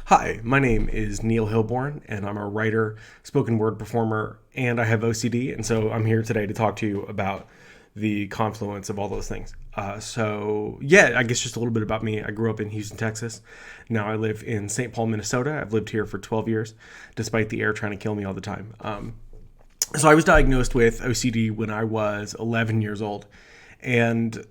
Hi, my name is Neil Hilborn, and I'm a writer, spoken word performer, and I have OCD. And so I'm here today to talk to you about the confluence of all those things. I guess just a little bit about me. I grew up in Houston, Texas. Now I live in St. Paul, Minnesota. I've lived here for 12 years, despite the air trying to kill me all the time. So I was diagnosed with OCD when I was 11 years old. And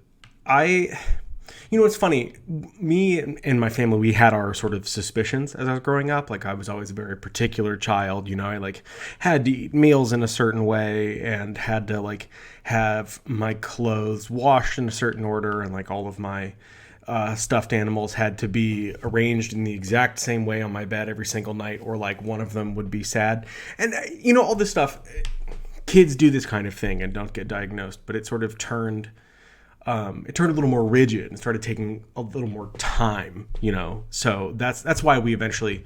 it's funny. Me and my family, we had our sort of suspicions as I was growing up. Like I was always a very particular child. I had to eat meals in a certain way and had to have my clothes washed in a certain order, and all of my stuffed animals had to be arranged in the exact same way on my bed every single night, or one of them would be sad. And all this stuff. Kids do this kind of thing and don't get diagnosed, but it sort of turned a little more rigid and started taking a little more time, So that's why we eventually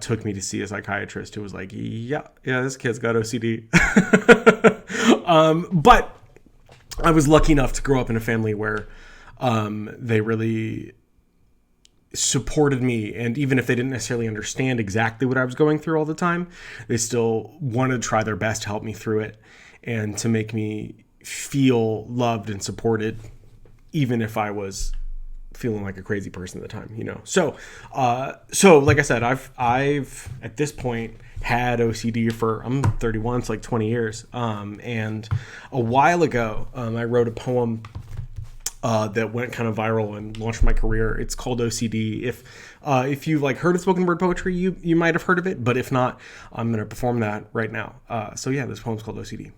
took me to see a psychiatrist who was like, yeah, this kid's got OCD. But I was lucky enough to grow up in a family where they really supported me, and even if they didn't necessarily understand exactly what I was going through all the time, they still wanted to try their best to help me through it and to make me feel loved and supported, even if I was feeling like a crazy person at the time, So like I said, I've at this point had OCD I'm 31, it's 20 years. And a while ago, I wrote a poem that went kind of viral and launched my career. It's called OCD. If you've heard of spoken word poetry, you might have heard of it, but if not, I'm going to perform that right now. This poem's called OCD.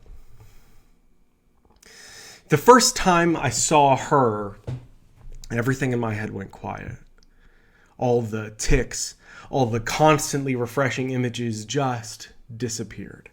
The first time I saw her, everything in my head went quiet. All the tics, all the constantly refreshing images just disappeared.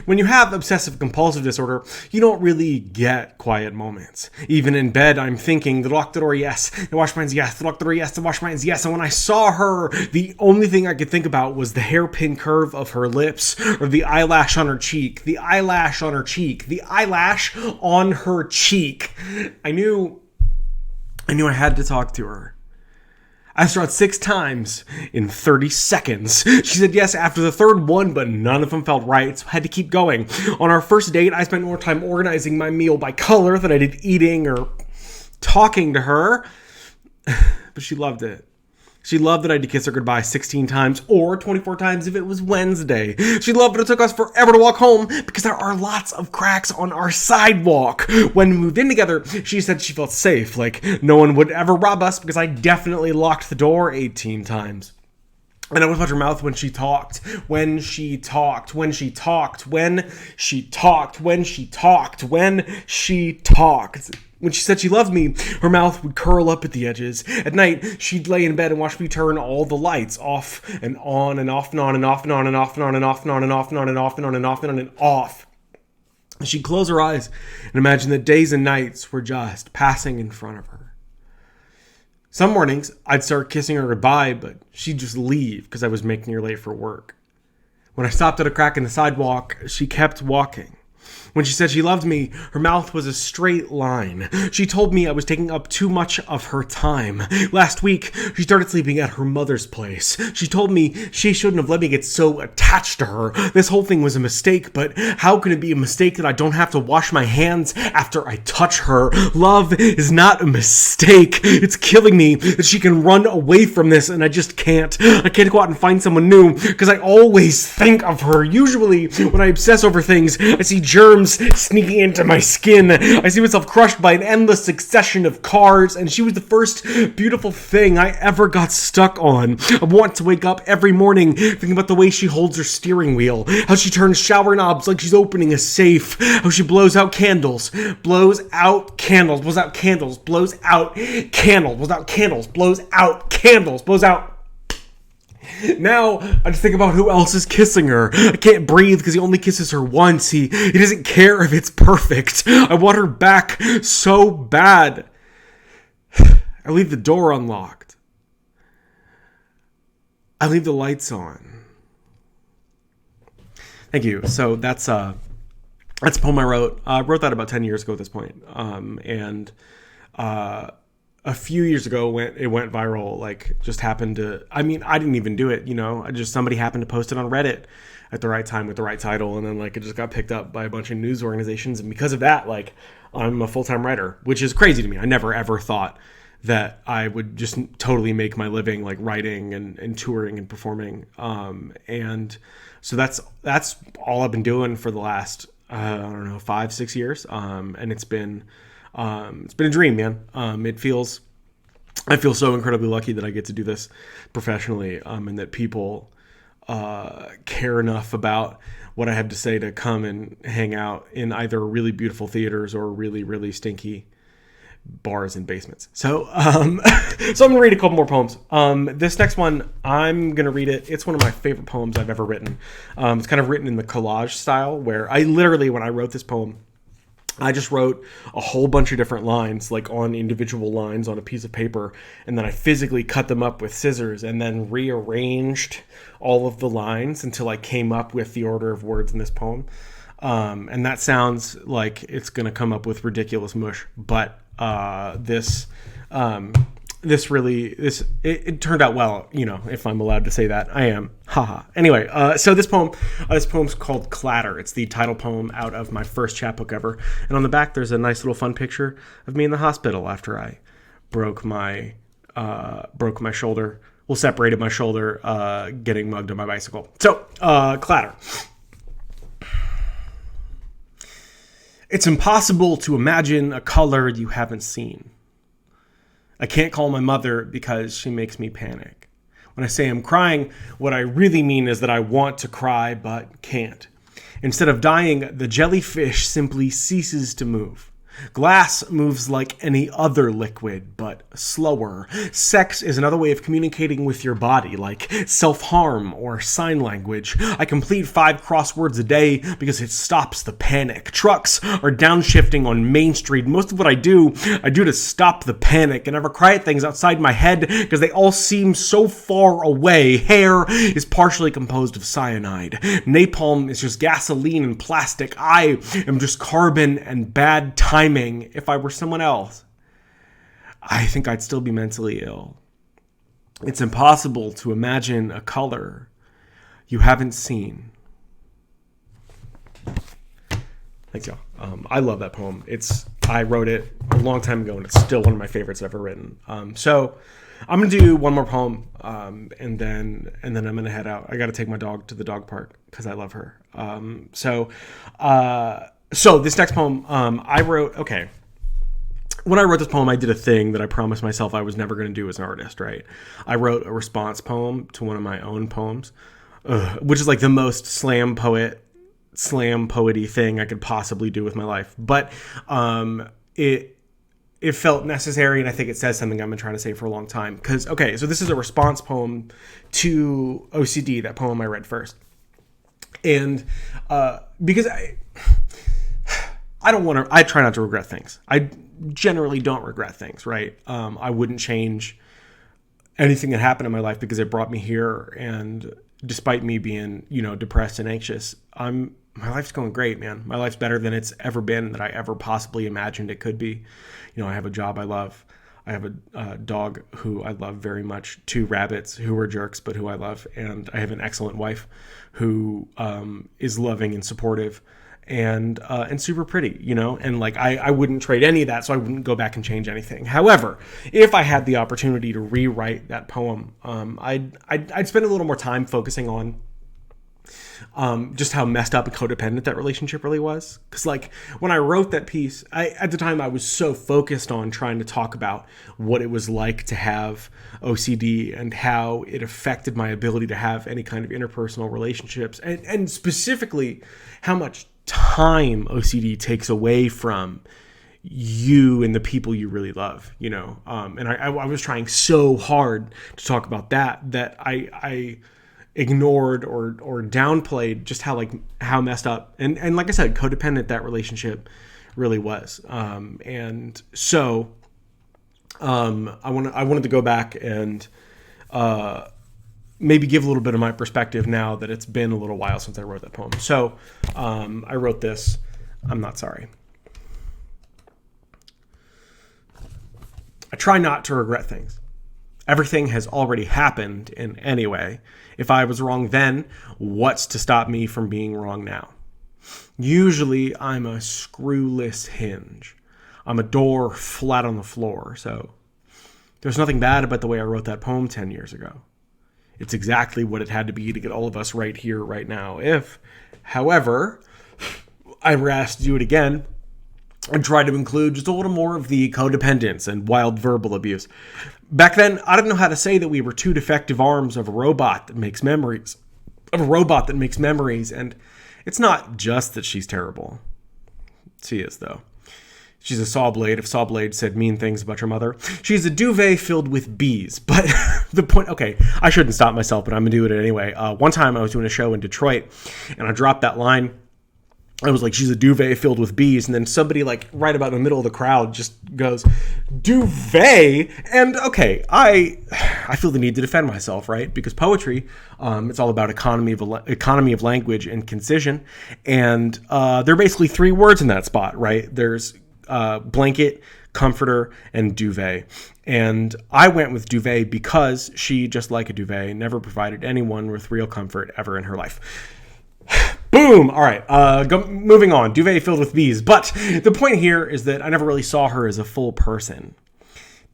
When you have obsessive compulsive disorder, you don't really get quiet moments. Even in bed, I'm thinking, the lock the door, yes. The wash my hands, yes. The lock the door, yes. The wash my hands, yes. And when I saw her, the only thing I could think about was the hairpin curve of her lips, or the eyelash on her cheek. The eyelash on her cheek. The eyelash on her cheek. I knew I had to talk to her. I asked her out 6 times in 30 seconds. She said yes after the third one, but none of them felt right, so I had to keep going. On our first date, I spent more time organizing my meal by color than I did eating or talking to her. But she loved it. She loved that I had to kiss her goodbye 16 times or 24 times if it was Wednesday. She loved that it took us forever to walk home because there are lots of cracks on our sidewalk. When we moved in together, she said she felt safe, like no one would ever rob us because I definitely locked the door 18 times. And I would touch her mouth when she talked, when she talked, when she talked, when she talked, when she talked, when she talked. When she said she loved me, her mouth would curl up at the edges. At night, she'd lay in bed and watch me turn all the lights off and on and off and on and off and on and off and on and off and on and off and on and off and on and off and on and off. She'd close her eyes and imagine that days and nights were just passing in front of her. Some mornings, I'd start kissing her goodbye, but she'd just leave because I was making her late for work. When I stopped at a crack in the sidewalk, she kept walking. When she said she loved me, her mouth was a straight line. She told me I was taking up too much of her time. Last week, she started sleeping at her mother's place. She told me she shouldn't have let me get so attached to her. This whole thing was a mistake, but how can it be a mistake that I don't have to wash my hands after I touch her? Love is not a mistake. It's killing me that she can run away from this, and I just can't. I can't go out and find someone new because I always think of her. Usually, when I obsess over things, I see germs sneaking into my skin. I see myself crushed by an endless succession of cars, and she was the first beautiful thing I ever got stuck on. I want to wake up every morning thinking about the way she holds her steering wheel, how she turns shower knobs like she's opening a safe, how she blows out candles, blows out candles, blows out candles, blows out candles, blows out candles, blows out candles, blows out. Now, I just think about who else is kissing her. I can't breathe because he only kisses her once. He doesn't care if it's perfect. I want her back so bad. I leave the door unlocked. I leave the lights on. Thank you. So that's a poem I wrote. I wrote that about 10 years ago at this point. a few years ago it went viral. Like, just happened to, I mean, I didn't even do it, somebody happened to post it on Reddit at the right time with the right title, and then like it just got picked up by a bunch of news organizations, and because of that, like, I'm a full-time writer, which is crazy to me. I never ever thought that I would just totally make my living like writing and touring and performing. And so that's all I've been doing for the last, I don't know, 5-6 years. And it's been a dream, man. I feel so incredibly lucky that I get to do this professionally, and that people care enough about what I have to say to come and hang out in either really beautiful theaters or really, really stinky bars and basements. So I'm gonna read a couple more poems. This next one, I'm gonna read it. It's one of my favorite poems I've ever written. It's kind of written in the collage style, where I literally, when I wrote this poem, I just wrote a whole bunch of different lines, like on individual lines on a piece of paper, and then I physically cut them up with scissors and then rearranged all of the lines until I came up with the order of words in this poem. And that sounds like it's going to come up with ridiculous mush, but it turned out well, if I'm allowed to say that. I am. Haha. Anyway, so this poem's called Clatter. It's the title poem out of my first chapbook ever. And on the back, there's a nice little fun picture of me in the hospital after I broke my shoulder. Well, separated my shoulder, getting mugged on my bicycle. So, Clatter. It's impossible to imagine a color you haven't seen. I can't call my mother because she makes me panic. When I say I'm crying, what I really mean is that I want to cry but can't. Instead of dying, the jellyfish simply ceases to move. Glass moves like any other liquid, but slower. Sex is another way of communicating with your body, like self-harm or sign language. I complete 5 crosswords a day because it stops the panic. Trucks are downshifting on Main Street. Most of what I do to stop the panic. I never cry at things outside my head because they all seem so far away. Hair is partially composed of cyanide. Napalm is just gasoline and plastic. I am just carbon and bad timing. If I were someone else, I think I'd still be mentally ill. It's impossible to imagine a color you haven't seen. Thanks, y'all. I love that poem. I wrote it a long time ago, and it's still one of my favorites I've ever written. So I'm gonna do one more poem, and then I'm gonna head out. I got to take my dog to the dog park because I love her. So this next poem, I wrote, okay. When I wrote this poem, I did a thing that I promised myself I was never going to do as an artist, right? I wrote a response poem to one of my own poems, which is like the most slam poety thing I could possibly do with my life. But it felt necessary, and I think it says something I've been trying to say for a long time. Because, okay, so this is a response poem to OCD, that poem I read first. And because I try not to regret things. I generally don't regret things, right? I wouldn't change anything that happened in my life because it brought me here. And despite me being, depressed and anxious, my life's going great, man. My life's better than it's ever been, that I ever possibly imagined it could be. I have a job I love. I have a dog who I love very much, 2 rabbits who are jerks, but who I love. And I have an excellent wife who is loving and supportive and super pretty, and like I wouldn't trade any of that, so I wouldn't go back and change anything. However, if I had the opportunity to rewrite that poem, I'd spend a little more time focusing on just how messed up and codependent that relationship really was. Because like when I wrote that piece, at the time I was so focused on trying to talk about what it was like to have OCD and how it affected my ability to have any kind of interpersonal relationships, and specifically how much time OCD takes away from you and the people you really love, and I was trying so hard to talk about that I ignored or downplayed just how messed up and like I said, codependent that relationship really was. And so I wanted to go back and maybe give a little bit of my perspective now that it's been a little while since I wrote that poem. So I wrote this. I'm not sorry. I try not to regret things. Everything has already happened in any way. If I was wrong then, what's to stop me from being wrong now? Usually, I'm a screwless hinge. I'm a door flat on the floor, so there's nothing bad about the way I wrote that poem 10 years ago. It's exactly what it had to be to get all of us right here, right now. If, however, I were asked to do it again, and try to include just a little more of the codependence and wild verbal abuse. Back then, I didn't know how to say that we were two defective arms of a robot that makes memories. And it's not just that she's terrible. She is, though. She's a saw blade. If saw blade said mean things about your mother. She's a duvet filled with bees. But the point, okay, I shouldn't stop myself, but I'm going to do it anyway. One time I was doing a show in Detroit, and I dropped that line. I was like, she's a duvet filled with bees. And then somebody like right about in the middle of the crowd just goes, duvet? And okay, I feel the need to defend myself, right? Because poetry, it's all about economy of language and concision. And there are basically three words in that spot, right? There's blanket, comforter, and duvet. And I went with duvet because she, just like a duvet, never provided anyone with real comfort ever in her life. Boom! All right, moving on. Duvet filled with bees. But the point here is that I never really saw her as a full person.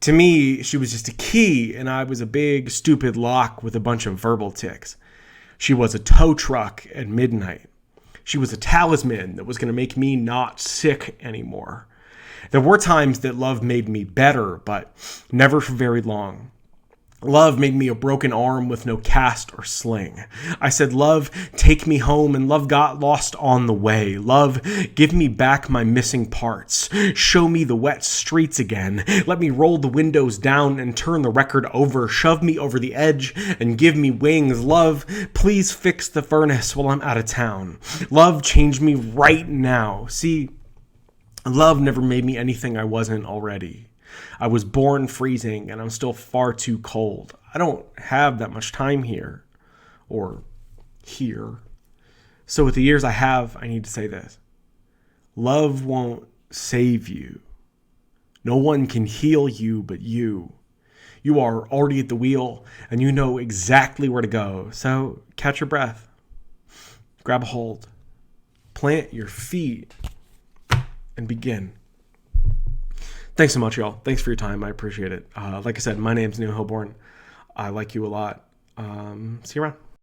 To me, she was just a key, and I was a big, stupid lock with a bunch of verbal tics. She was a tow truck at midnight. She was a talisman that was going to make me not sick anymore. There were times that love made me better, but never for very long. Love made me a broken arm with no cast or sling. I said, love, take me home, and love got lost on the way. Love, give me back my missing parts. Show me the wet streets again. Let me roll the windows down and turn the record over. Shove me over the edge and give me wings. Love, please fix the furnace while I'm out of town. Love, change me right now. See, love never made me anything I wasn't already. I was born freezing, and I'm still far too cold. I don't have that much time here. Or here. So with the years I have, I need to say this. Love won't save you. No one can heal you but you. You are already at the wheel, and you know exactly where to go. So catch your breath. Grab a hold. Plant your feet. And begin. Thanks so much, y'all. Thanks for your time. I appreciate it. Like I said, my name's Hilborn. I like you a lot. See you around.